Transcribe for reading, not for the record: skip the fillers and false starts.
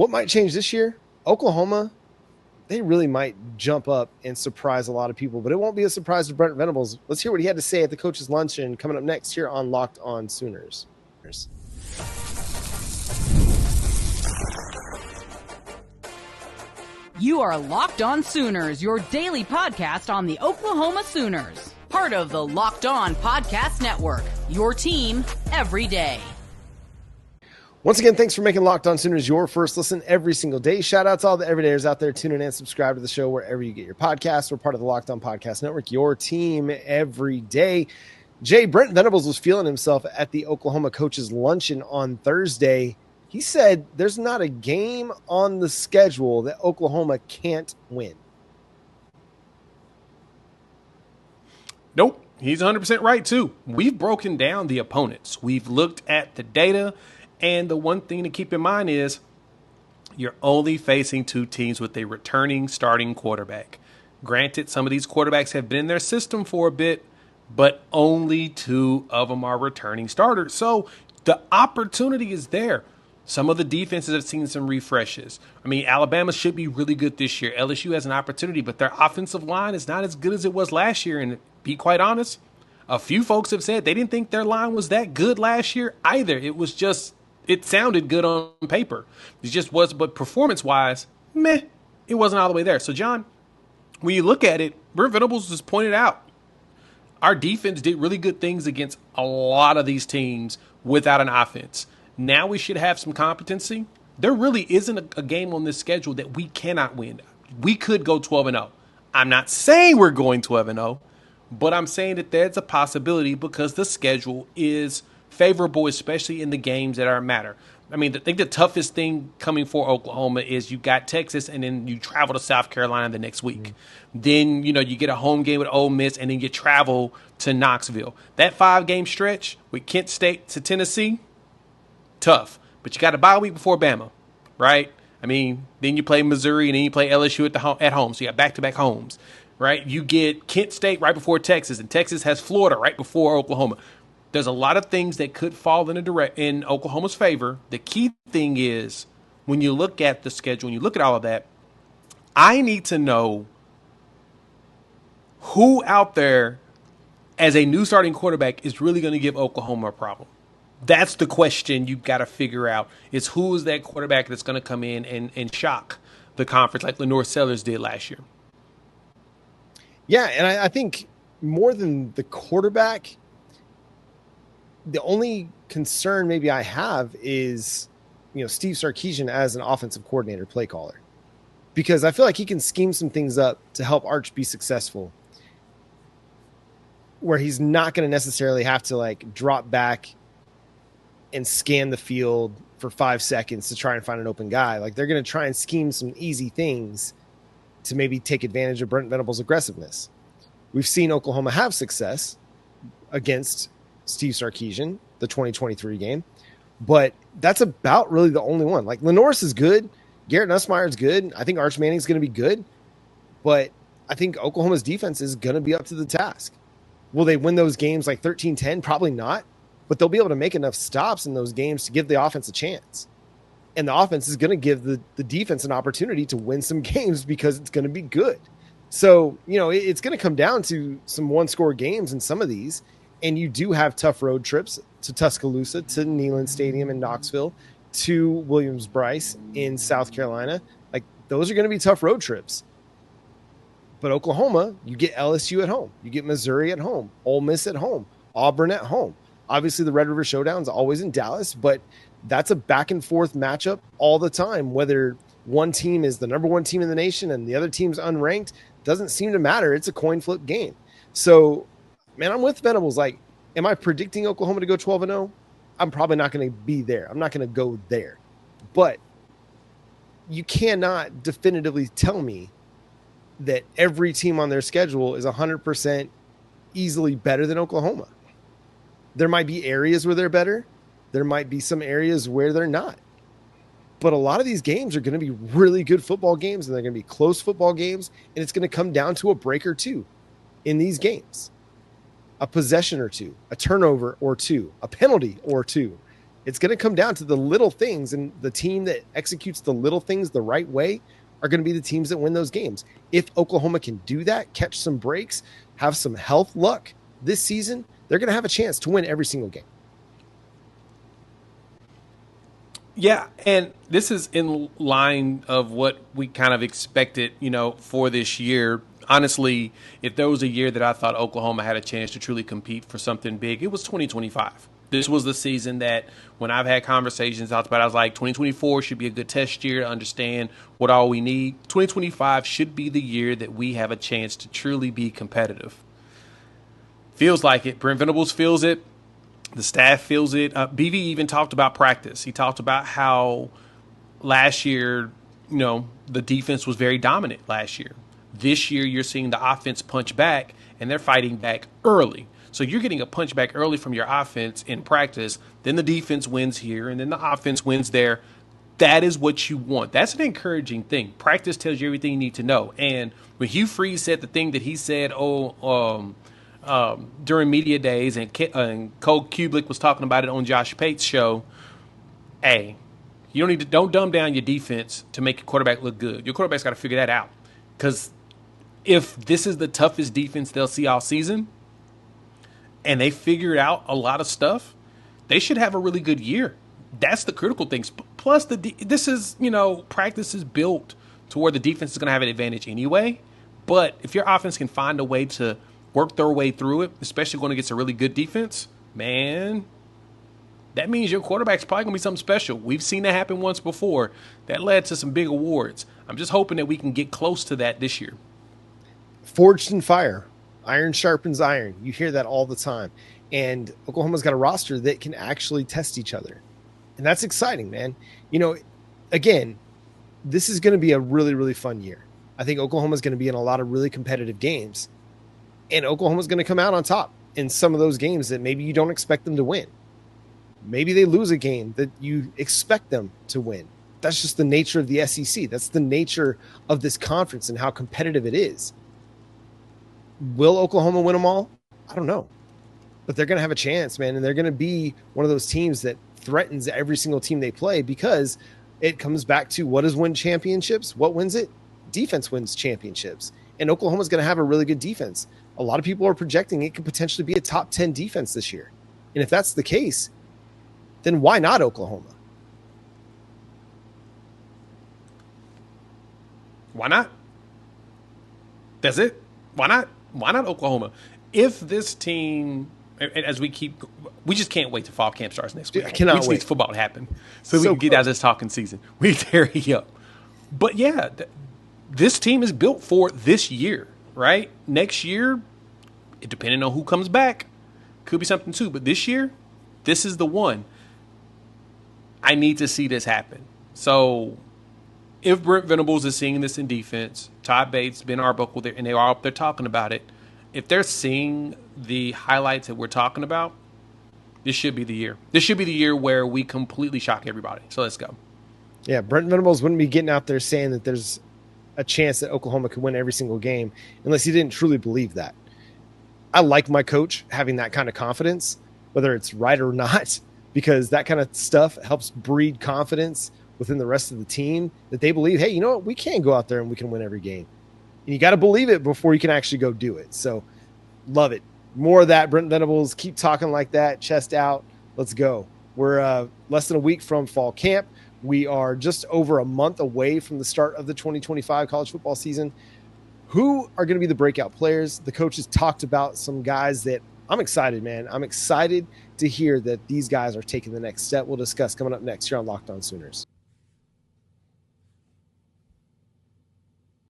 What might change this year? Oklahoma, they really might jump up and surprise a lot of people, but it won't be a surprise to Brent Venables. Let's hear what he had to say at the coach's luncheon coming up next here on Locked On Sooners. You are Locked On Sooners, your daily podcast on the Oklahoma Sooners. Part of the Locked On Podcast Network, your team every day. Once again, thanks for making Locked On Sooners your first listen every single day. Shout out to all the everydayers out there tuning in and subscribe to the show wherever you get your podcasts. We're part of the Locked On Podcast Network, your team every day. Jay, Brent Venables was feeling himself at the Oklahoma coaches luncheon on Thursday. He said there's not a game on the schedule that Oklahoma can't win. Nope, he's 100% right too. We've broken down the opponents. We've looked at the data. And the one thing to keep in mind is you're only facing two teams with a returning starting quarterback. Granted, some of these quarterbacks have been in their system for a bit, but only two of them are returning starters. So the opportunity is there. Some of the defenses have seen some refreshes. I mean, Alabama should be really good this year. LSU has an opportunity, but their offensive line is not as good as it was last year. And to be quite honest, a few folks have said they didn't think their line was that good last year either. It sounded good on paper. It just was, but performance-wise, it wasn't all the way there. So, John, when you look at it, Brent Venables just pointed out, our defense did really good things against a lot of these teams without an offense. Now we should have some competency. There really isn't a game on this schedule that we cannot win. We could go 12-0. I'm not saying we're going 12-0, but I'm saying that there's a possibility because the schedule is favorable, especially in the games that are matter. I mean, I think the toughest thing coming for Oklahoma is you got Texas and then you travel to South Carolina the next week. Then, you get a home game with Ole Miss and then you travel to Knoxville. That 5-game stretch with Kent State to Tennessee, tough. But you got a bye week before Bama, right? I mean, then you play Missouri and then you play LSU at home. So you got back-to-back homes, right? You get Kent State right before Texas, and Texas has Florida right before Oklahoma. There's a lot of things that could fall in Oklahoma's favor. The key thing is when you look at the schedule, when you look at all of that, I need to know who out there as a new starting quarterback is really going to give Oklahoma a problem. That's the question you've got to figure out is who is that quarterback that's going to come in and shock the conference like Lenore Sellers did last year. Yeah, and I think more than the quarterback, the only concern maybe I have is, Steve Sarkeesian as an offensive coordinator, play caller, because I feel like he can scheme some things up to help Arch be successful where he's not going to necessarily have to drop back and scan the field for 5 seconds to try and find an open guy. They're going to try and scheme some easy things to maybe take advantage of Brent Venables' aggressiveness. We've seen Oklahoma have success against Steve Sarkeesian, the 2023 game, but that's about really the only one. Lenoris is good. Garrett Nussmeier is good. I think Arch Manning's going to be good, but I think Oklahoma's defense is going to be up to the task. Will they win those games 13-10? Probably not, but they'll be able to make enough stops in those games to give the offense a chance. And the offense is going to give the defense an opportunity to win some games because it's going to be good. So, it's going to come down to some one-score games in some of these. And you do have tough road trips to Tuscaloosa, to Neyland Stadium in Knoxville, to Williams-Brice in South Carolina. Those are going to be tough road trips. But Oklahoma, you get LSU at home. You get Missouri at home. Ole Miss at home. Auburn at home. Obviously, the Red River Showdown is always in Dallas, but that's a back-and-forth matchup all the time. Whether one team is the number one team in the nation and the other team's unranked, doesn't seem to matter. It's a coin flip game. So, man, I'm with Venables. Am I predicting Oklahoma to go 12-0? I'm probably not going to be there. I'm not going to go there. But you cannot definitively tell me that every team on their schedule is 100% easily better than Oklahoma. There might be areas where they're better. There might be some areas where they're not. But a lot of these games are going to be really good football games, and they're going to be close football games, and it's going to come down to a break or two in these games. A possession or two, a turnover or two, a penalty or two. It's going to come down to the little things, and the team that executes the little things the right way are going to be the teams that win those games. If Oklahoma can do that, catch some breaks, have some health luck this season, they're going to have a chance to win every single game. Yeah, and this is in line of what we kind of expected, for this year. Honestly, if there was a year that I thought Oklahoma had a chance to truly compete for something big, it was 2025. This was the season that when I've had conversations talked about, I was like, 2024 should be a good test year to understand what all we need. 2025 should be the year that we have a chance to truly be competitive. Feels like it. Brent Venables feels it. The staff feels it. BV even talked about practice. He talked about how last year, the defense was very dominant last year. This year, you're seeing the offense punch back, and they're fighting back early. So you're getting a punch back early from your offense in practice. Then the defense wins here, and then the offense wins there. That is what you want. That's an encouraging thing. Practice tells you everything you need to know. And when Hugh Freeze said the thing that he said, during media days, and Cole Kubelik was talking about it on Josh Pate's show, hey, you don't dumb down your defense to make your quarterback look good. Your quarterback's got to figure that out. Because if this is the toughest defense they'll see all season, and they figured out a lot of stuff, they should have a really good year. That's the critical things. Plus, practice is built to where the defense is going to have an advantage anyway. But if your offense can find a way to work their way through it, especially going against a really good defense, man, that means your quarterback's probably going to be something special. We've seen that happen once before. That led to some big awards. I'm just hoping that we can get close to that this year. Forged in fire. Iron sharpens iron. You hear that all the time. And Oklahoma's got a roster that can actually test each other. And that's exciting, man. Again, this is going to be a really, really fun year. I think Oklahoma's going to be in a lot of really competitive games. And Oklahoma's going to come out on top in some of those games that maybe you don't expect them to win. Maybe they lose a game that you expect them to win. That's just the nature of the SEC. That's the nature of this conference and how competitive it is. Will Oklahoma win them all? I don't know. But they're going to have a chance, man. And they're going to be one of those teams that threatens every single team they play, because it comes back to, what does win championships? What wins it? Defense wins championships. And Oklahoma's going to have a really good defense. A lot of people are projecting it could potentially be a top 10 defense this year. And if that's the case, then why not Oklahoma? Why not? That's it. Why not? Why not Oklahoma? If this team, we just can't wait till fall camp starts next week. I cannot we just wait. need football to happen so we can get out of this talking season. We need to hurry up. But yeah, this team is built for this year, right? Next year, depending on who comes back, could be something too. But this year, this is the one. I need to see this happen. So if Brent Venables is seeing this in defense, Todd Bates, Ben Arbuckle, and they are up there talking about it, if they're seeing the highlights that we're talking about, this should be the year. This should be the year where we completely shock everybody. So let's go. Yeah, Brent Venables wouldn't be getting out there saying that there's a chance that Oklahoma could win every single game unless he didn't truly believe that. I like my coach having that kind of confidence, whether it's right or not, because that kind of stuff helps breed confidence within the rest of the team that they believe, hey, you know what? We can go out there and we can win every game. And you got to believe it before you can actually go do it. So love it. More of that, Brent Venables. Keep talking like that. Chest out. Let's go. We're less than a week from fall camp. We are just over a month away from the start of the 2025 college football season. Who are going to be the breakout players? The coaches talked about some guys that I'm excited, man. I'm excited to hear that these guys are taking the next step. We'll discuss coming up next here on Locked On Sooners.